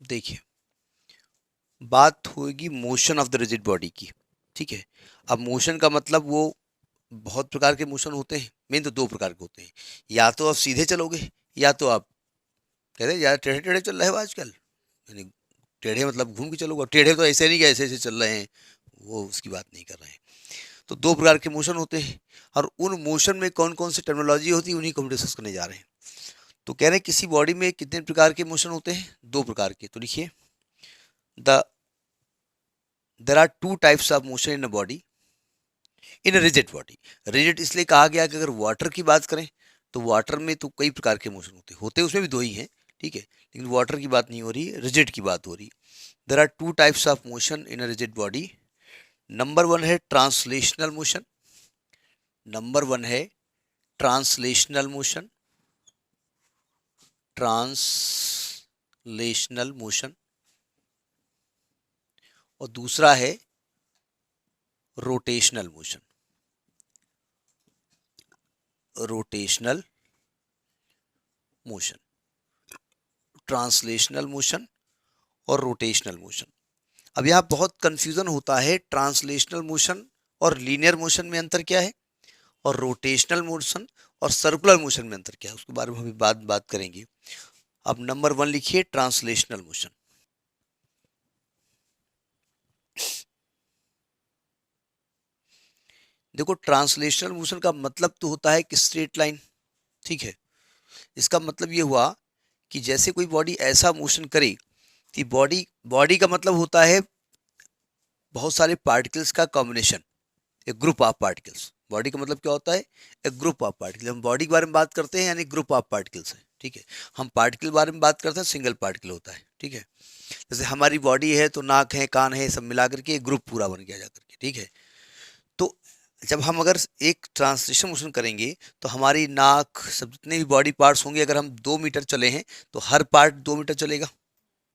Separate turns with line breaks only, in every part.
देखिए, बात होगी motion of the rigid body की। ठीक है, अब मोशन का मतलब वो बहुत प्रकार के मोशन होते हैं, मेन तो दो प्रकार के होते हैं। या तो आप सीधे चलोगे, या तो आप कह रहे यार टेढ़े टेढ़े चल रहे हो आजकल, यानी टेढ़े मतलब घूम के चलोगे। टेढ़े तो ऐसे नहीं कि ऐसे ऐसे चल रहे हैं, वो उसकी बात नहीं कर रहे हैं। तो दो प्रकार के मोशन होते हैं, और उन मोशन में कौन कौन सी टर्मिनोलॉजी होती है उन्हीं को हम डिस्कस करने जा रहे हैं। तो कह रहे हैं किसी बॉडी में कितने प्रकार के मोशन होते हैं, दो प्रकार के। तो लिखिए, the there are two types of motion in a body, in a rigid body. Rigid इसलिए कहा गया कि अगर वाटर की बात करें तो वाटर में तो कई प्रकार के मोशन होते हैं, उसमें भी दो ही हैं। ठीक है, लेकिन वाटर की बात नहीं हो रही, रिजिड की बात हो रही। There are two types of motion in a rigid body. Number one है ट्रांसलेशनल मोशन। नंबर वन है ट्रांसलेशनल मोशन, ट्रांसलेशनल मोशन। और दूसरा है rotational motion, rotational motion. Translational motion और रोटेशनल मोशन। अब यहाँ बहुत कंफ्यूजन होता है, ट्रांसलेशनल मोशन और लीनियर मोशन में अंतर क्या है, और रोटेशनल मोशन और सर्कुलर मोशन में अंतर क्या है, उसके बारे में हम बात करेंगे। अब नंबर वन लिखिए, ट्रांसलेशनल मोशन। देखो, ट्रांसलेशनल मोशन का मतलब तो होता है कि स्ट्रेट लाइन। ठीक है, इसका मतलब ये हुआ कि जैसे कोई बॉडी ऐसा मोशन करे कि बॉडी बॉडी का मतलब होता है बहुत सारे पार्टिकल्स का कॉम्बिनेशन, एक ग्रुप ऑफ पार्टिकल्स। बॉडी का मतलब क्या होता है, एक ग्रुप ऑफ पार्टिकल। हम बॉडी के बारे में बात करते हैं यानी ग्रुप ऑफ पार्टिकल्स है। ठीक है, हम पार्टिकल के बारे में बात करते हैं, सिंगल पार्टिकल होता है। ठीक है, जैसे हमारी बॉडी है तो नाक है, कान है, सब मिला करके एक ग्रुप पूरा बन गया जाकर के। ठीक है, तो जब हम अगर एक ट्रांसलेशन मोशन करेंगे तो हमारी नाक, सब जितने भी बॉडी पार्ट्स होंगे, अगर हम 2 मीटर चले हैं तो हर पार्ट 2 मीटर चलेगा?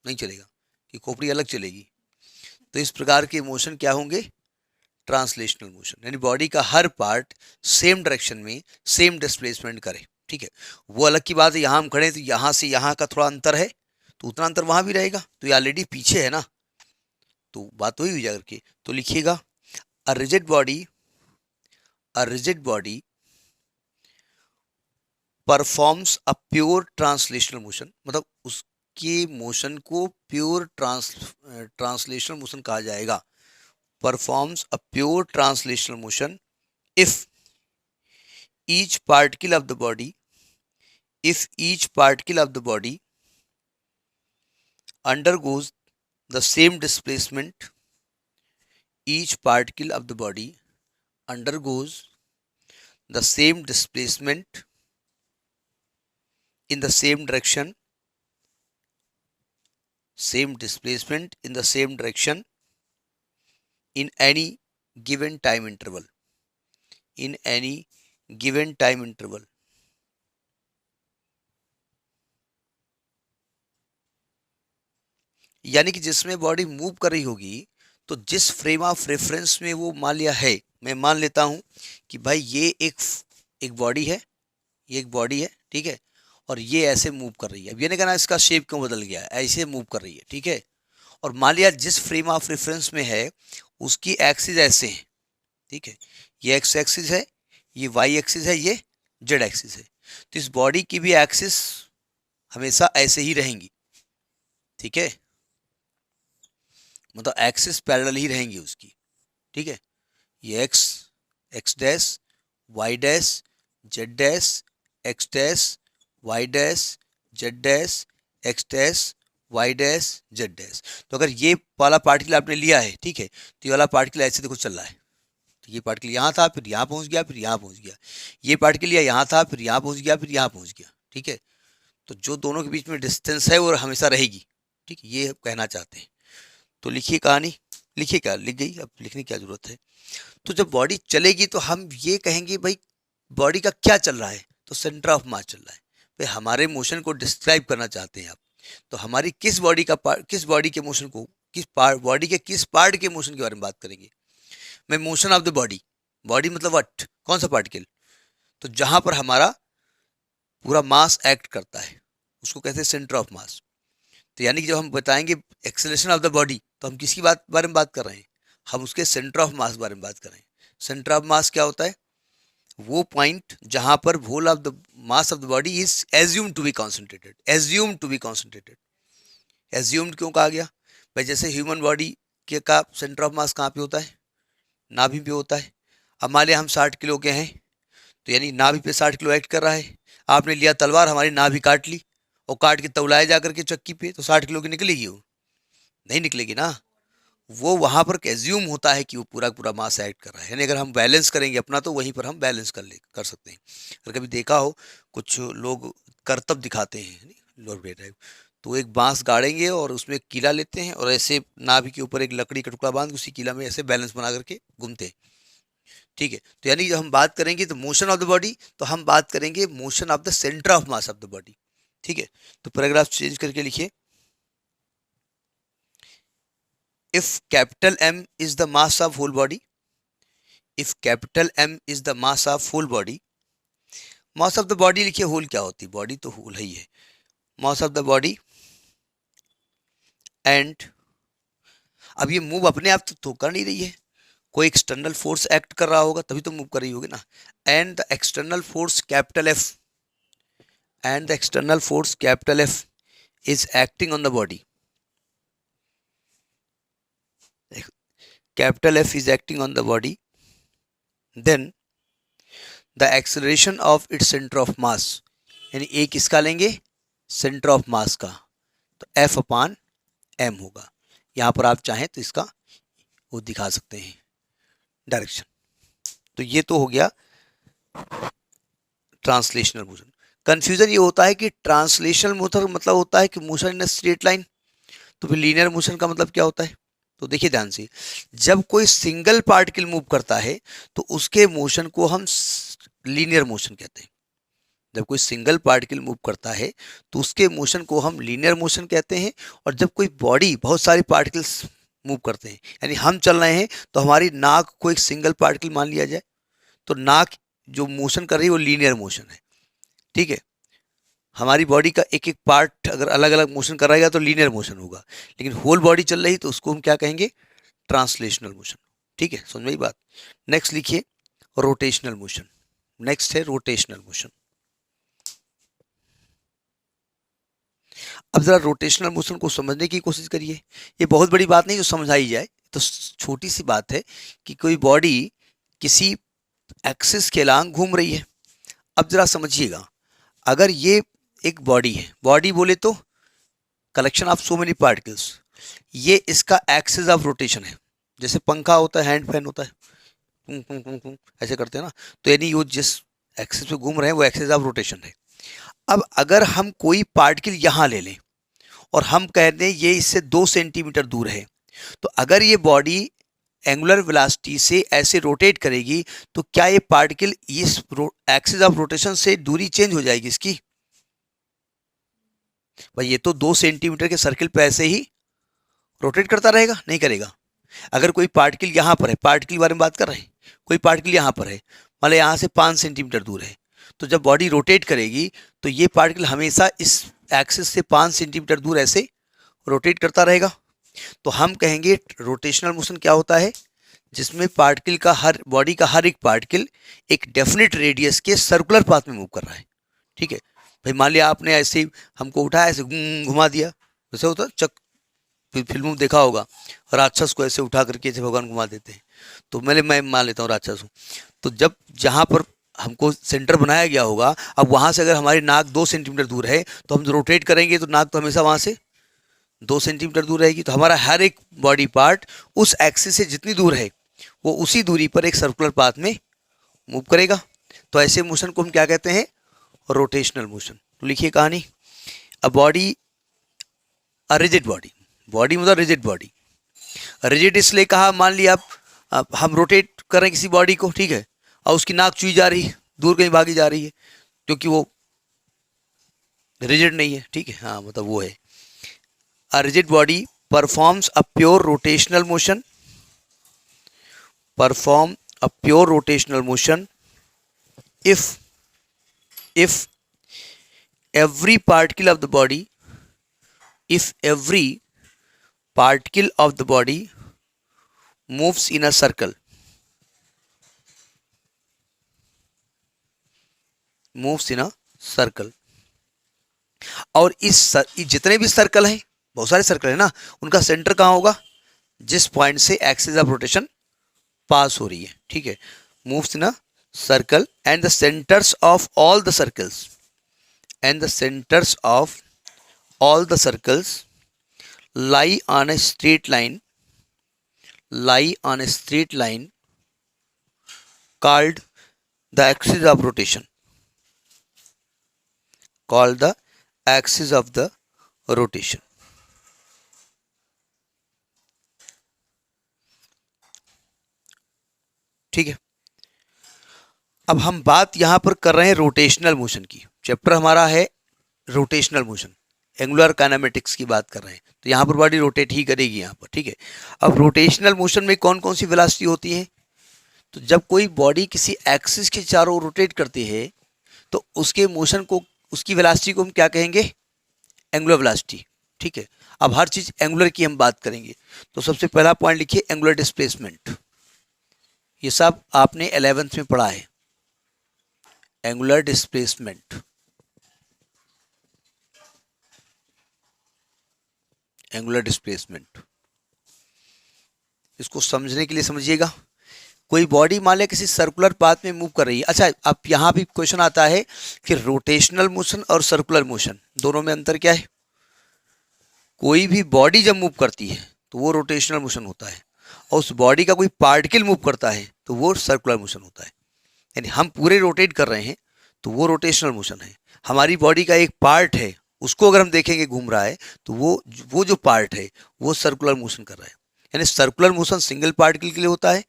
नहीं चलेगा, कि खोपड़ी अलग चलेगी। तो इस प्रकार के मोशन क्या होंगे, ट्रांसलेशनल मोशन, यानी बॉडी का हर पार्ट सेम डायरेक्शन में सेम डिस्प्लेसमेंट करे। ठीक है, वो अलग की बात है, यहाँ हम खड़े हैं तो यहाँ से यहाँ का थोड़ा अंतर है, तो उतना अंतर वहां भी रहेगा, तो ये ऑलरेडी पीछे है ना, तो बात वही हुई जाकर के। तो लिखिएगा, अ rigid body, a rigid body performs a pure translational motion, मतलब उसके मोशन को प्योर ट्रांसलेशनल मोशन कहा जाएगा। Performs a pure translational motion if each particle of the body, if each particle of the body undergoes the same displacement, each particle of the body undergoes the same displacement in the same direction, same displacement in the same direction in any given time interval, in any given time interval. यानी कि जिसमें body move कर रही होगी, तो जिस frame of reference में वो मान लिया है, मैं मान लेता हूं कि भाई ये एक बॉडी है, ये एक बॉडी है। ठीक है, और ये ऐसे मूव कर रही है। अब ये नहीं कहना इसका शेप क्यों बदल गया, ऐसे मूव कर रही है। ठीक है, और मान लिया जिस फ्रेम ऑफ रेफरेंस में है उसकी एक्सिस ऐसे है। ठीक है, ये एक्स एक्सिस है, ये वाई एक्सिस है, ये जेड एक्सिस है। तो इस बॉडी की भी एक्सिस हमेशा ऐसे ही रहेंगी। ठीक है, मतलब एक्सिस पैरेलल ही रहेंगी उसकी। ठीक है, ये X, X dash, Y dash, Z dash, X dash, Y dash, Z dash, X dash, Y dash, Z dash. तो अगर ये वाला पार्टिकल आपने लिया है, ठीक है, तो ये वाला पार्टिकल ऐसे देखो चल रहा है। तो ये पार्टिकल यहाँ था, फिर यहाँ पहुँच गया, फिर यहाँ पहुँच गया। ये पार्टिकल यहाँ था, फिर यहाँ पहुँच गया, फिर यहाँ पहुँच गया। ठीक है, तो जो दोनों के बीच में डिस्टेंस है वो हमेशा रहेगी। ठीक, ये कहना चाहते हैं। तो लिखिए कहानी, लिखिए, क्या लिख गई, अब लिखने की क्या जरूरत है। तो जब बॉडी चलेगी तो हम ये कहेंगे भाई बॉडी का क्या चल रहा है, तो सेंटर ऑफ मास चल रहा है। भाई हमारे मोशन को डिस्क्राइब करना चाहते हैं आप, तो हमारी किस बॉडी का किस बॉडी के मोशन को, किस पार्ट, बॉडी के किस पार्ट के मोशन के बारे में बात करेंगे। मैं motion of the body, body मतलब व्हाट, कौन सा पार्टिकल, तो जहां पर हमारा पूरा मास एक्ट करता है उसको कहते हैं सेंटर ऑफ मास। तो यानी कि जब हम बताएंगे एक्सेलरेशन ऑफ द बॉडी, तो हम किसकी बारे में बात कर रहे हैं? हम उसके सेंटर ऑफ मास बारे में बात कर रहे हैं। सेंटर ऑफ मास क्या होता है? वो पॉइंट जहां पर whole of the mass of the body is assumed to be concentrated. Assumed to be concentrated, assumed क्यों कहा गया भाई? जैसे ह्यूमन बॉडी के का सेंटर ऑफ मास कहाँ पे होता है? नाभि पे होता है। अब मान लिया हम 60 किलो के हैं, तो यानी नाभि पे 60 किलो एक्ट कर रहा है। आपने लिया तलवार, हमारी नाभि काट ली और काट के तौलाए जा करके चक्की पे, तो 60 किलो की निकलेगी? वो नहीं निकलेगी ना। वो वहां पर एज्यूम होता है कि वो पूरा पूरा मास एक्ट कर रहा है। यानी अगर हम बैलेंस करेंगे अपना, तो वहीं पर हम बैलेंस कर सकते हैं। अगर कभी देखा हो, कुछ लोग करतब दिखाते हैं लोअर ब्रेड टाइप, तो एक बांस गाड़ेंगे और उसमें एक कीला लेते हैं और ऐसे नाभि के ऊपर एक लकड़ी का टुकड़ा बांध उसी कीला में ऐसे बैलेंस बना करके घूमते हैं। ठीक है, तो यानी जब हम बात करेंगे तो मोशन ऑफ द बॉडी, तो हम बात करेंगे motion of the centre of mass of the body. ठीक है, तो पैराग्राफ चेंज करके लिखिए, if capital M is the mass of whole body, if capital M is the mass of whole body, mass of the body लिखिए, whole क्या होती है? Body तो whole ही है। mass of the body and, अब ये मूव अपने आप तो कर नहीं रही है, कोई एक्सटर्नल फोर्स एक्ट कर रहा होगा तभी तो मूव कर रही होगी ना। And the external force capital F, and the external force capital F is acting on the body. capital F is acting on the body, then the acceleration of its center of mass, यानी A किसका लेंगे? Centre of mass का, तो F अपान M होगा। यहाँ पर आप चाहें तो इसका वो दिखा सकते हैं डायरेक्शन। तो ये तो हो गया ट्रांसलेशनल मोशन। कंफ्यूजन ये होता है कि ट्रांसलेशनल मोशन मतलब होता है कि मोशन इन स्ट्रेट लाइन, तो फिर लीनियर मोशन का मतलब क्या होता है? तो देखिए ध्यान से, जब कोई सिंगल पार्टिकल मूव करता है तो उसके मोशन को हम लीनियर मोशन कहते हैं। जब कोई सिंगल पार्टिकल मूव करता है तो उसके मोशन को हम लीनियर मोशन कहते हैं। और जब कोई बॉडी बहुत सारी पार्टिकल्स मूव करते हैं, यानी हम चल रहे हैं तो हमारी नाक को एक सिंगल पार्टिकल मान लिया जाए, तो नाक जो मोशन कर रही है वो लीनियर मोशन है। ठीक है, हमारी बॉडी का एक एक पार्ट अगर अलग अलग मोशन कर रहेगा तो लीनियर मोशन होगा, लेकिन होल बॉडी चल रही तो उसको हम क्या कहेंगे? Translational motion. ठीक है, समझ में बात? नेक्स्ट लिखिए रोटेशनल मोशन। नेक्स्ट है रोटेशनल मोशन। अब जरा रोटेशनल मोशन को समझने की कोशिश करिए। ये बहुत बड़ी बात नहीं जो समझाई जाए, तो छोटी सी बात है कि कोई बॉडी किसी एक्सिस के अलांग घूम रही है। अब जरा समझिएगा, अगर ये एक बॉडी है, बॉडी बोले तो collection of so many particles, ये इसका एक्सिस ऑफ रोटेशन है। जैसे पंखा होता है, हैंड फैन होता है, कुं, कुं, कुं, कुं, ऐसे करते हैं ना, तो यानी वो जिस एक्सिस पे घूम रहे हैं वो एक्सिस ऑफ रोटेशन है। अब अगर हम कोई पार्टिकल यहाँ ले लें और हम कह दें ये इससे 2 सेंटीमीटर दूर है, तो अगर ये बॉडी एंगुलर वेलोसिटी से ऐसे रोटेट करेगी तो क्या ये पार्टिकल इस एक्सिस ऑफ रोटेशन से दूरी चेंज हो जाएगी इसकी? भाई ये तो 2 सेंटीमीटर के सर्किल पे ऐसे ही रोटेट करता रहेगा, नहीं करेगा। अगर कोई पार्टिकल यहाँ पर है, पार्टिकल के बारे में बात कर रहे हैं, कोई पार्टिकल यहाँ पर है, मान लो यहाँ से 5 सेंटीमीटर दूर है, तो जब बॉडी रोटेट करेगी तो ये पार्टिकल हमेशा इस एक्सिस से 5 सेंटीमीटर दूर ऐसे रोटेट करता रहेगा। तो हम कहेंगे रोटेशनल मोशन क्या होता है? जिसमें पार्टिकल का बॉडी का हर एक पार्टिकल एक डेफिनेट रेडियस के सर्कुलर पाथ में मूव कर रहा है। ठीक है भाई, मान लिया आपने ऐसे हमको उठाया, ऐसे घुमा दिया, वैसे होता है फिल्मों में देखा होगा, राक्षस को ऐसे उठा करके ऐसे भगवान घुमा देते हैं। तो मैं मान लेता हूँ राक्षस हूँ, तो जब जहाँ पर हमको सेंटर बनाया गया होगा, अब वहाँ से अगर हमारी नाक 2 सेंटीमीटर दूर है तो हम रोटेट करेंगे तो नाक तो हमेशा वहाँ से 2 सेंटीमीटर दूर रहेगी। तो हमारा हर एक बॉडी पार्ट उस एक्सिस से जितनी दूर है वो उसी दूरी पर एक सर्कुलर पाथ में मूव करेगा। तो ऐसे मोशन को हम क्या कहते हैं? Rotational motion. तो लिखिए कहानी, a body, a rigid body, body मतलब रिजिड बॉडी। रिजिड इसलिए कहा, मान लिया आप हम रोटेट कर रहे हैं किसी बॉडी को, ठीक है, और उसकी नाक चुई जा रही है, दूर कहीं भागी जा रही है, क्योंकि वो रिजिड नहीं है। ठीक है, हाँ मतलब वो है। अ rigid body performs a pure rotational motion, perform a pure rotational motion if every particle of the body if every particle of the body moves in a circle, moves in a circle, और जितने भी circle हैं, बहुत सारे circle है ना, उनका centre कहाँ होगा, जिस पॉइंट से एक्सिस ऑफ रोटेशन पास हो रही है, ठीक है, moves in a circle, and the centres of all the circles, and the centres of all the circles lie on a straight line, lie on a straight line called the axis of rotation, called the axis of the rotation. ठीक है, अब हम बात यहां पर कर रहे हैं रोटेशनल मोशन की। चैप्टर हमारा है रोटेशनल मोशन, एंगुलर काइनेमेटिक्स की बात कर रहे हैं, तो यहाँ पर बॉडी रोटेट ही करेगी यहाँ पर, ठीक है। अब रोटेशनल मोशन में कौन कौन सी वेलोसिटी होती है, तो जब कोई बॉडी किसी एक्सिस के चारों ओर रोटेट करती है तो उसके मोशन को, उसकी वेलोसिटी को हम क्या कहेंगे, एंगुलर वेलोसिटी, ठीक है। अब हर चीज़ एंगुलर की हम बात करेंगे, तो सबसे पहला पॉइंट लिखिए एंगुलर डिस्प्लेसमेंट। ये सब आपने 11th में पढ़ा है, एंगुलर डिस्प्लेसमेंट, एंगुलर डिस्प्लेसमेंट। इसको समझने के लिए समझिएगा, कोई बॉडी मान लिया किसी सर्कुलर पाथ में मूव कर रही है। अच्छा, अब यहाँ भी क्वेश्चन आता है कि रोटेशनल मोशन और सर्कुलर मोशन दोनों में अंतर क्या है। कोई भी बॉडी जब मूव करती है तो वो रोटेशनल मोशन होता है, और उस बॉडी का कोई पार्टिकल मूव करता है तो वो सर्कुलर मोशन होता है। यानी हम पूरे रोटेट कर रहे हैं तो वो रोटेशनल मोशन है। हमारी बॉडी का एक पार्ट है, उसको अगर हम देखेंगे घूम रहा है तो वो जो पार्ट है वो सर्कुलर मोशन कर रहा है। यानी सर्कुलर मोशन सिंगल पार्टिकल के लिए होता है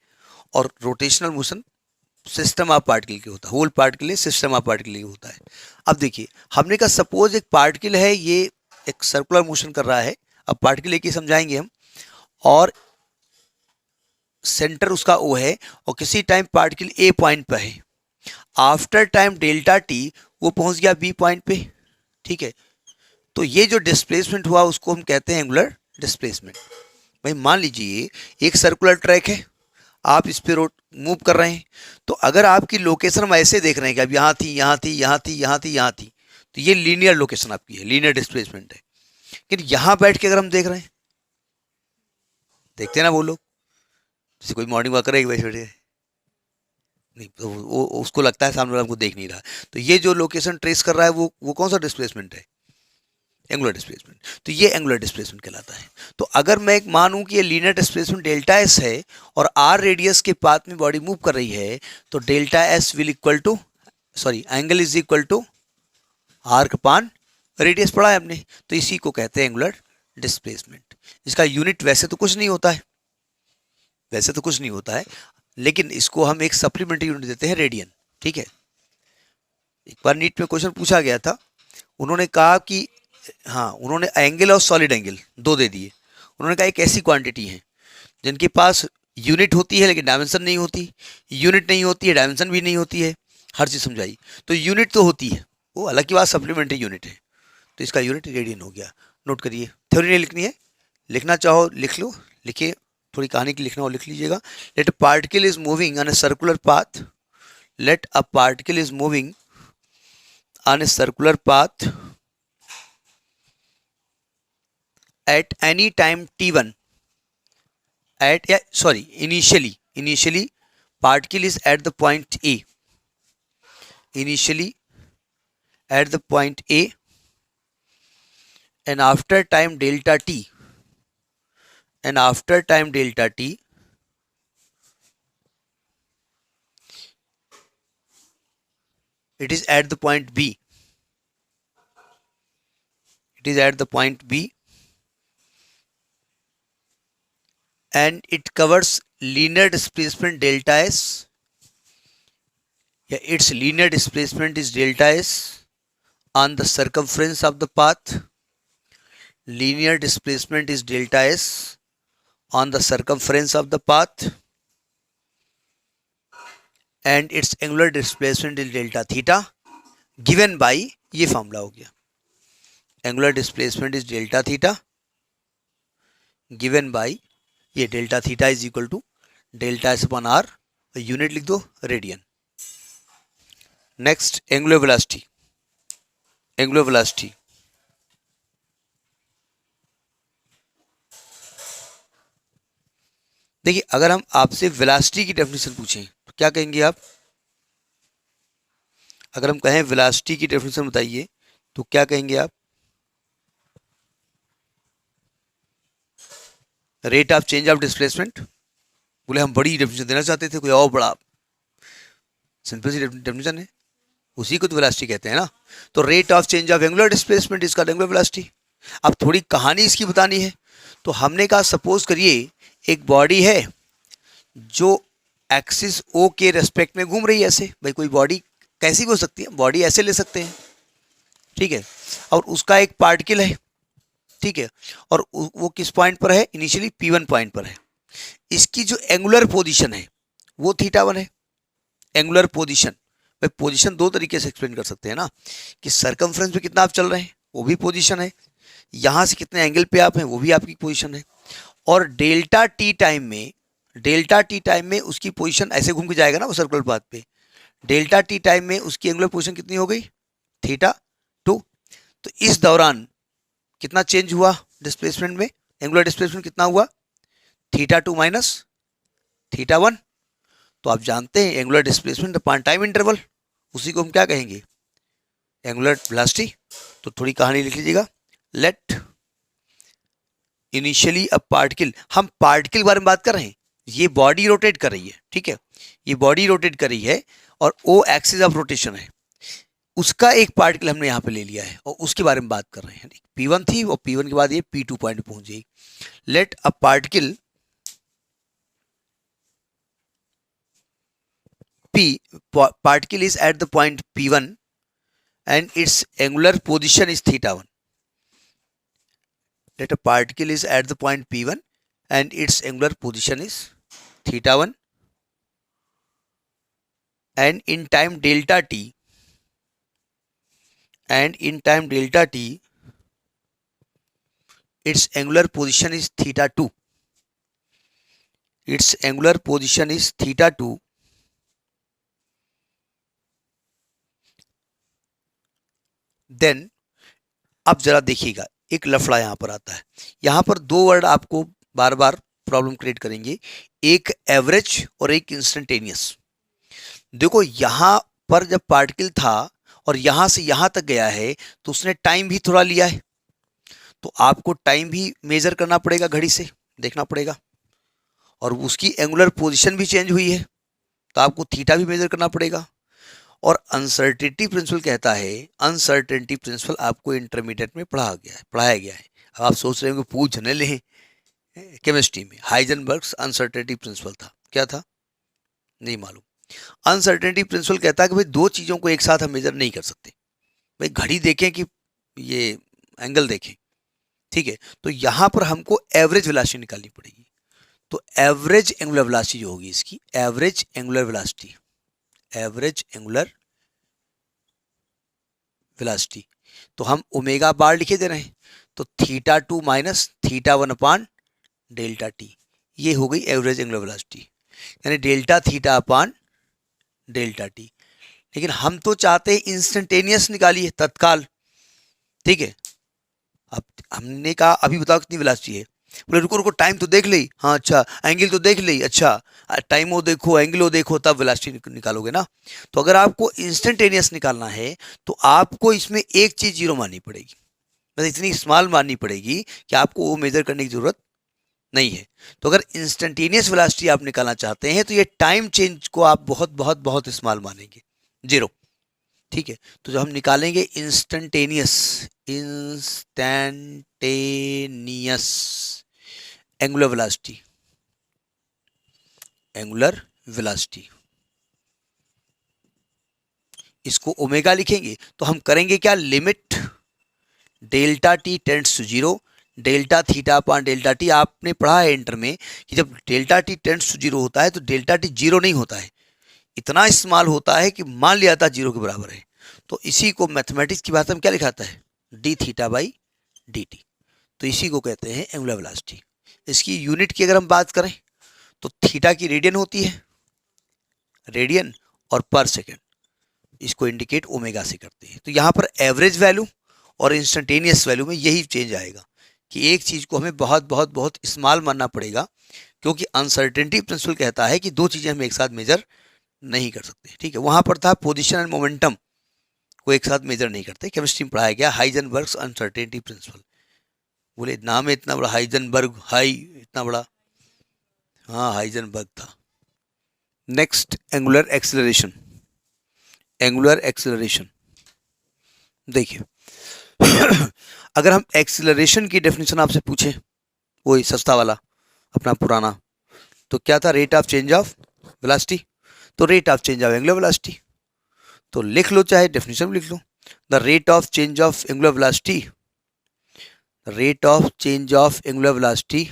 और rotational motion system of particle के होता है, होल पार्ट के लिए, सिस्टम ऑफ पार्टिकल के लिए होता है। अब देखिए, हमने कहा सपोज एक पार्टिकल है, ये एक सर्कुलर मोशन कर रहा है। अब पार्टिकल एक ही समझाएंगे हम, और सेंटर उसका ओ है, और किसी टाइम पार्टिकल ए पॉइंट पे है, आफ्टर टाइम डेल्टा टी वो पहुंच गया बी पॉइंट पे, ठीक है। तो ये जो डिस्प्लेसमेंट हुआ उसको हम कहते हैं एंगुलर डिस्प्लेसमेंट। भाई मान लीजिए एक सर्कुलर ट्रैक है, आप इस पे रोड मूव कर रहे हैं, तो अगर आपकी लोकेशन हम ऐसे देख रहे हैं कि अब यहाँ थी, यहाँ थी, यहाँ थी, यहाँ थी, यहाँ थी, तो ये लीनियर लोकेशन आपकी है, लीनियर डिस्प्लेसमेंट है। लेकिन यहाँ बैठ के अगर हम देख रहे हैं, देखते हैं ना वो लोग, जैसे कोई मॉर्निंग वॉक करे बैठे बैठे, नहीं तो वो उसको लगता है सामने वाला हमको देख नहीं रहा, तो ये जो लोकेशन ट्रेस कर रहा है वो कौन सा डिस्प्लेसमेंट है, एंगुलर डिस्प्लेसमेंट। तो ये एंगुलर डिस्प्लेसमेंट कहलाता है। तो अगर मैं एक मानूं कि ये लीनियर डिस्प्लेसमेंट डेल्टा एस है और आर रेडियस के पाथ में बॉडी मूव कर रही है, तो delta S will equal to, sorry, angle is equal to arc upon radius पढ़ा है हमने, तो इसी को कहते हैं एंगुलर डिस्प्लेसमेंट। इसका यूनिट वैसे तो कुछ नहीं होता है, वैसे तो कुछ नहीं होता है, लेकिन इसको हम एक सप्लीमेंट्री यूनिट देते हैं, रेडियन, ठीक है। एक बार नीट में क्वेश्चन पूछा गया था, उन्होंने कहा कि हाँ, उन्होंने एंगल और सॉलिड एंगल दो दे दिए। उन्होंने कहा एक ऐसी क्वांटिटी है जिनके पास यूनिट होती है लेकिन डायमेंशन नहीं होती, यूनिट नहीं होती है, डायमेंशन भी नहीं होती है, हर चीज़ समझाई। तो यूनिट तो होती है, वो अलग की बात, सप्लीमेंट्री यूनिट है, तो इसका यूनिट रेडियन हो गया। नोट करिए, थ्योरी नहीं लिखनी है, लिखना चाहो लिख लो, लिखिए, थोड़ी कहानी की लिखना हो लिख लीजिएगा। Let a particle is moving on a circular path, let a particle is moving on a circular path at any time t1, initially particle is at the point A, initially at the point A, and after time delta t, it is at the point B, and it covers linear displacement delta s. Yeah, its linear displacement is delta s on the circumference of the path. Linear displacement is delta s on the circumference of the path, and its angular displacement is delta theta, given by ये formula हो गया। Angular displacement is delta theta given by ये delta theta is equal to delta S upon R, unit लिख दो radian. Next angular velocity, angular velocity देखिए, अगर हम आपसे वेलोसिटी की डेफिनेशन पूछें तो क्या कहेंगे आप? अगर हम कहें वेलोसिटी की डेफिनेशन बताइए तो क्या कहेंगे आप? Rate of change of displacement. बोले हम बड़ी डेफिनेशन देना चाहते थे, कोई और बड़ा, सिंपल सी डेफिनेशन है, उसी को तो वेलोसिटी कहते हैं ना। तो rate of change of angular displacement इसका एंगुलर वेलोसिटी। अब थोड़ी कहानी इसकी बतानी है, तो हमने कहा सपोज करिए एक बॉडी है जो एक्सिस ओ के रेस्पेक्ट में घूम रही है ऐसे। भाई कोई बॉडी कैसी भी हो सकती है, बॉडी ऐसे ले सकते हैं, ठीक है, और उसका एक पार्टिकल है, ठीक है, और वो किस पॉइंट पर है? इनिशियली P1 पॉइंट पर है। इसकी जो एंगुलर पोजीशन है वो θ1 है। एंगुलर पोजीशन, भाई पोजीशन दो तरीके से एक्सप्लेन कर सकते हैं ना, कि सर्कमफ्रेंस में कितना आप चल रहे हैं वो भी पोजीशन है, यहाँ से कितने एंगल पे आप हैं वो भी आपकी पोजीशन है, और डेल्टा टी टाइम में उसकी पोजीशन ऐसे घूम के जाएगा ना वो सर्कुलर पाथ पे, डेल्टा टी टाइम में उसकी एंगुलर पोजीशन कितनी हो गई? θ2। तो इस दौरान कितना चेंज हुआ डिस्प्लेसमेंट में? एंगुलर डिस्प्लेसमेंट कितना हुआ? θ2 माइनस θ1। तो आप जानते हैं angular displacement upon time interval, उसी को हम क्या कहेंगे? Angular velocity. तो थोड़ी कहानी लिख लीजिएगा। लेट इनिशियली अ पार्टिकल, हम पार्टिकल के बारे में बात कर रहे हैं, ये बॉडी रोटेट कर रही है, ठीक है, ये बॉडी रोटेट कर रही है और ओ एक्सिस ऑफ रोटेशन है, उसका एक पार्टिकल हमने यहाँ पे ले लिया है और उसके बारे में बात कर रहे हैं। P1 थी और P1 के बाद ये P2 पॉइंट पे पहुंच गई। Let a particle particle is at the point P1 and its angular position is θ1. Let a particle is at the point P1 and its angular position is θ1, and in time delta t its angular position is θ2. Its angular position is θ2. Then अब जरा देखिएगा, एक लफड़ा यहां पर आता है। यहां पर दो वर्ड आपको बार बार प्रॉब्लम क्रिएट करेंगे, एक एवरेज और एक इंस्टेंटेनियस। देखो यहां पर जब पार्टिकल था और यहां से यहां तक गया है तो उसने टाइम भी थोड़ा लिया है, तो आपको टाइम भी मेजर करना पड़ेगा, घड़ी से देखना पड़ेगा, और उसकी एंगुलर पोजीशन भी चेंज हुई है तो आपको थीटा भी मेजर करना पड़ेगा। और अनसर्टेनिटी प्रिंसिपल कहता है, अनसर्टेनिटी प्रिंसिपल आपको इंटरमीडिएट में पढ़ाया गया है। अब आप सोच रहे हो कि पूछ न लें, केमिस्ट्री में हाइजेनबर्ग्स अनसर्टेनिटी प्रिंसिपल था, क्या था नहीं मालूम। अनसर्टेनिटी प्रिंसिपल कहता है कि भाई दो चीज़ों को एक साथ हम मेजर नहीं कर सकते, भाई घड़ी देखें कि ये एंगल देखें, ठीक है, तो यहाँ पर हमको एवरेज वेलोसिटी निकालनी पड़ेगी। तो एवरेज एंगुलर वेलोसिटी जो होगी इसकी, एवरेज एंगुलर वेलोसिटी तो हम ओमेगा बार लिखे दे रहे हैं, तो θ2 माइनस θ1 अपान डेल्टा टी, ये हो गई एवरेज एंगुलर वेलोसिटी, यानी delta theta upon delta T. लेकिन हम तो चाहते हैं इंस्टेंटेनियस निकालिए, तत्काल, ठीक है। अब हमने कहा अभी बताओ कितनी वेलोसिटी है, बोले रुको रुको टाइम तो देख ली, हाँ अच्छा एंगल तो देख ली, अच्छा टाइम हो देखो एंगल हो देखो तब वेलोसिटी निकालोगे ना। तो अगर आपको इंस्टेंटेनियस निकालना है तो आपको इसमें एक चीज जीरो माननी पड़ेगी, बस इतनी स्मॉल माननी पड़ेगी कि आपको वो मेजर करने की जरूरत नहीं है। तो अगर इंस्टेंटेनियस वेलोसिटी आप निकालना चाहते हैं तो ये टाइम चेंज को आप बहुत बहुत बहुत स्मॉल मानेंगे, जीरो, ठीक है। तो जब हम निकालेंगे इंस्टेंटेनियस एंगुलर वेलोसिटी, इसको ओमेगा लिखेंगे तो हम करेंगे क्या, limit delta T tends to zero, delta theta upon delta T. आपने पढ़ा है इंटर में कि जब delta T tends to zero होता है तो डेल्टा टी जीरो नहीं होता है, इतना स्मॉल होता है कि मान लिया था जीरो के बराबर है। तो इसी को मैथमेटिक्स की भाषा में क्या लिखाता है, D theta by D T. तो इसी को कहते हैं एंगुलर वेलोसिटी। इसकी यूनिट की अगर हम बात करें तो थीटा की रेडियन होती है, रेडियन, और पर सेकेंड इसको इंडिकेट ओमेगा से करते हैं। तो यहाँ पर एवरेज वैल्यू और इंस्टेंटेनियस वैल्यू में यही चेंज आएगा कि एक चीज़ को हमें बहुत बहुत बहुत स्मॉल मानना पड़ेगा, क्योंकि अनसर्टेनिटी प्रिंसिपल कहता है कि दो चीज़ें हम एक साथ मेजर नहीं कर सकते। ठीक है, वहाँ पर था पोजीशन एंड मोमेंटम को एक साथ मेजर नहीं करते। केमिस्ट्री में पढ़ाया गया हाइजेनबर्ग्स अनसर्टेनिटी प्रिंसिपल। बोले नाम है इतना बड़ा हाइजेनबर्ग, हाई इतना बड़ा, हाँ हाइजेनबर्ग था। Next angular acceleration. Angular acceleration देखिए अगर हम एक्सेलरेशन की डेफिनेशन आपसे पूछें, वही सस्ता वाला अपना पुराना, तो क्या था? Rate of change of velocity. तो rate of change of angular velocity तो लिख लो, चाहे डेफिनेशन में लिख लो, the rate of change of angular velocity, rate of change of angular velocity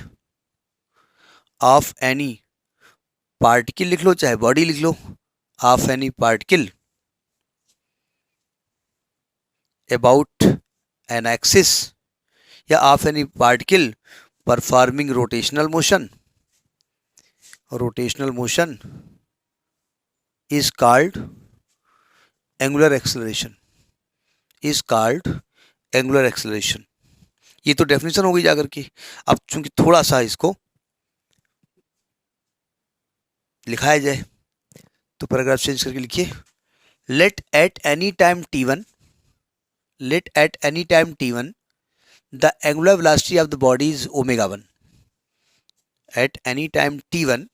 of any particle लिख लो, चाहे बॉडी लिख लो, of any particle about an axis, या of any particle performing rotational motion, rotational motion is called angular acceleration, is called angular acceleration. ये तो definition हो गई जाकर के। अब चूंकि थोड़ा सा इसको लिखाया जाए तो पैराग्राफ चेंज करके लिखिए, let at any time t1, let at any time t1 the angular velocity of the body is omega 1, at any time t1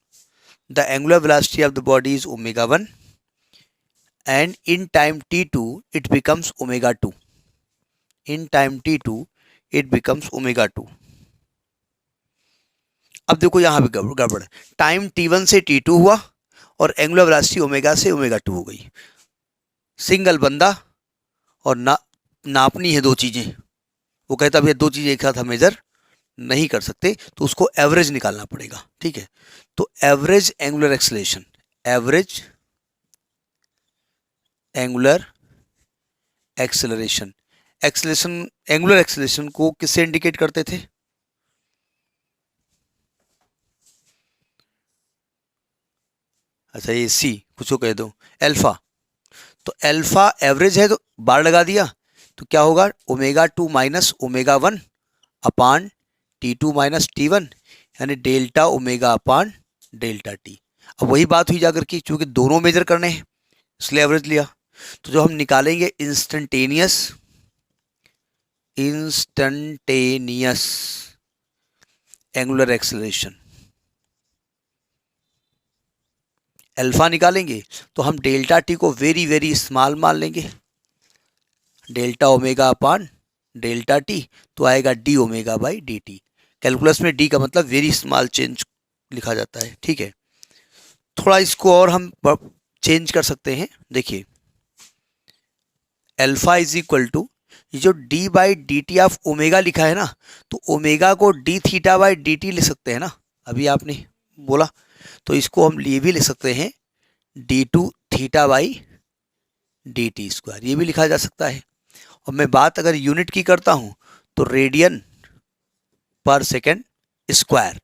the angular velocity of the body is omega 1, and in time t2 it becomes omega 2, in time t2 it becomes omega 2। अब देखो यहाँ पे गड़बड़ है, time t1 से t2 हुआ और angular velocity omega से ओमेगा 2 हो गई। सिंगल बंदा और नापनी है दो चीज़ें, वो कहता भैया दो चीज़ें एक साथ हम मेजर नहीं कर सकते, तो उसको एवरेज निकालना पड़ेगा। ठीक है, तो average angular acceleration, average angular acceleration, acceleration angular acceleration को किससे इंडिकेट करते थे? अच्छा ये सी कुछ कह दो, अल्फा। तो अल्फा एवरेज है तो बार लगा दिया, तो क्या होगा? ओमेगा 2 माइनस ओमेगा 1 अपान t2 माइनस t1, यानी डेल्टा ओमेगा अपान डेल्टा टी। अब वही बात हुई जाकर की, चूंकि दोनों मेजर करने हैं इसलिए एवरेज लिया। तो जो हम निकालेंगे instantaneous, instantaneous angular acceleration, alpha निकालेंगे तो हम डेल्टा टी को वेरी वेरी स्मॉल मान लेंगे, डेल्टा ओमेगा अपान डेल्टा टी, तो आएगा D omega by D T. Calculus में डी का मतलब वेरी स्मॉल चेंज लिखा जाता है। ठीक है, थोड़ा इसको और हम चेंज कर सकते हैं। देखिए अल्फा इज इक्वल टू, ये जो D by D T of omega लिखा है ना, तो ओमेगा को D theta by D T लिख सकते हैं ना, अभी आपने बोला, तो इसको हम ये भी लिख सकते हैं D two theta by D T square, ये भी लिखा जा सकता है। और मैं बात अगर यूनिट की करता हूं तो रेडियन पर सेकेंड स्क्वायर,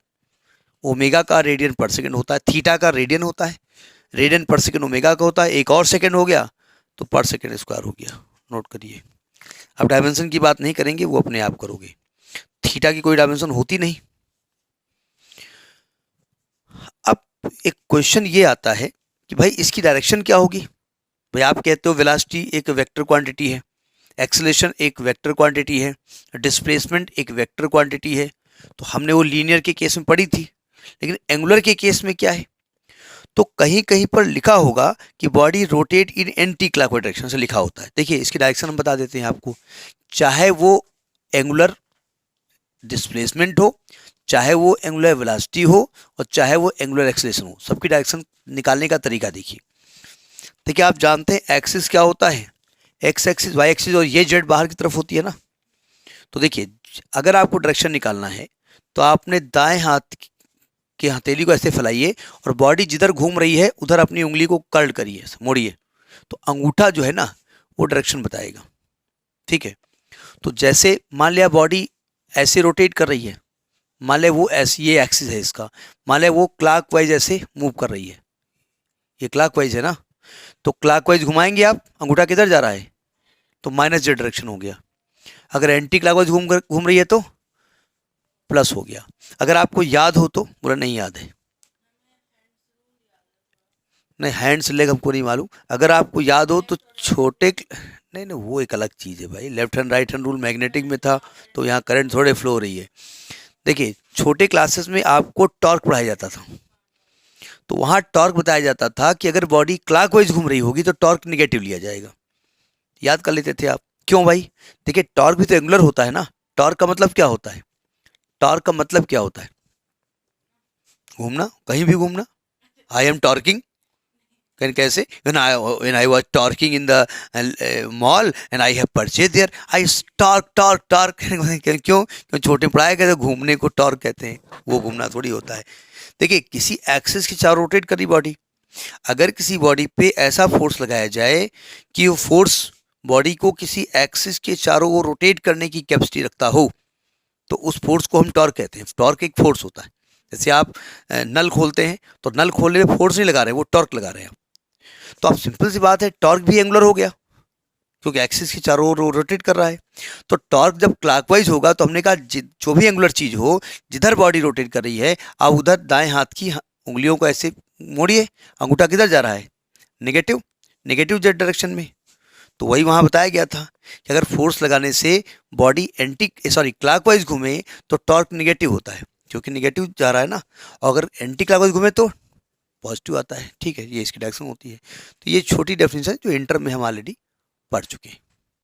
ओमेगा का रेडियन पर सेकेंड होता है, थीटा का रेडियन होता है, रेडियन पर सेकेंड ओमेगा का होता है, एक और सेकेंड हो गया तो पर सेकेंड स्क्वायर हो गया। नोट करिए, अब डायमेंशन की बात नहीं करेंगे, वो अपने आप करोगे, थीटा की कोई डायमेंशन होती नहीं। अब एक क्वेश्चन ये आता है कि भाई इसकी डायरेक्शन क्या होगी? भाई आप कहते हो वेलोसिटी एक वेक्टर क्वांटिटी है, एक्सेलरेशन एक वेक्टर क्वांटिटी है, डिस्प्लेसमेंट एक वेक्टर क्वांटिटी है, तो हमने वो लीनियर के केस में पढ़ी थी। लेकिन एंगुलर के केस में क्या है? तो कहीं कहीं पर लिखा होगा कि body rotate in anti clockwise direction से लिखा होता है। देखिए इसकी डायरेक्शन हम बता देते हैं आपको, चाहे वो एंगुलर डिस्प्लेसमेंट हो, चाहे वो एंगुलर वेलोसिटी हो, और चाहे वो एंगुलर एक्सेलरेशन हो, सबकी डायरेक्शन निकालने का तरीका देखिए। देखिए आप जानते हैं एक्सिस क्या होता है, एक्स एक्सिस, वाई एक्सिस, और ये जेड बाहर की तरफ होती है ना। तो देखिए अगर आपको डायरेक्शन निकालना है तो आपने दाएं हाथ की हथेली को ऐसे फैलाइए और बॉडी जिधर घूम रही है उधर अपनी उंगली को कर्ल करिए, मोड़िए, तो अंगूठा जो है ना वो डायरेक्शन बताएगा। ठीक है, तो जैसे मान लिया बॉडी ऐसे रोटेट कर रही है, मान लिया वो ऐसी, ये एक्सिस है इसका, मान लिया वो क्लॉकवाइज ऐसे मूव कर रही है, ये क्लॉकवाइज है ना, तो क्लॉकवाइज घुमाएंगे आप, अंगूठा किधर जा रहा है, तो माइनस जेड डायरेक्शन हो गया। अगर एंटी क्लॉकवाइज घूम रही है तो प्लस हो गया। अगर आपको याद हो तो, बोला नहीं याद है, नहीं हैंड्स लेग हमको नहीं मालूम, अगर आपको याद हो तो छोटे, नहीं नहीं वो एक अलग चीज़ है भाई, left hand right hand rule magnetic में था, तो यहाँ करंट थोड़े फ्लो हो रही है। देखिए छोटे क्लासेस में आपको टॉर्क पढ़ाया जाता था, तो वहाँ टॉर्क बताया जाता था कि अगर बॉडी क्लॉकवाइज घूम रही होगी तो टॉर्क निगेटिव लिया जाएगा, याद कर लेते थे आप। क्यों भाई, देखिए टॉर्क भी तो एंगुलर होता है ना, टॉर्क का मतलब क्या होता है, टॉर्क का मतलब क्या होता है, घूमना, कहीं भी घूमना, आई एम टॉर्किंग, कैसे, when I was talking in the mall and I have purchased there, I torque क्यों छोटे पढ़ाए गए तो घूमने को टॉर्क कहते हैं, वो घूमना थोड़ी होता है। देखिए किसी एक्सिस के चारों रोटेट करी बॉडी, अगर किसी बॉडी पे ऐसा फोर्स लगाया जाए कि वो फोर्स बॉडी को किसी एक्सिस के चारों ओर रोटेट करने की कैपेसिटी रखता हो, तो उस फोर्स को हम टॉर्क कहते हैं। टॉर्क एक फोर्स होता है, जैसे आप नल खोलते हैं तो नल खोलने में फोर्स नहीं लगा रहे हैं, वो टॉर्क लगा रहे हैं। तो अब सिंपल सी बात है, टॉर्क भी एंगुलर हो गया क्योंकि एक्सिस के चारों ओर रोटेट कर रहा है। तो टॉर्क जब क्लॉकवाइज होगा तो हमने कहा जो भी एंगुलर चीज हो, जिधर बॉडी रोटेट कर रही है, आप उधर दाएं हाथ की उंगलियों को ऐसे मोड़िए, अंगूठा किधर जा रहा है, नेगेटिव, नेगेटिव जेड डायरेक्शन में। तो वही वहां बताया गया था कि अगर फोर्स लगाने से बॉडी क्लॉकवाइज घूमे तो टॉर्क नेगेटिव होता है, क्योंकि नेगेटिव जा रहा है ना, और अगर एंटी क्लॉकवाइज घूमे तो पॉजिटिव आता है। ठीक है, ये इसकी डायरेक्शन होती है। तो ये छोटी डेफिनेशन जो इंटर में हम ऑलरेडी पढ़ चुके हैं।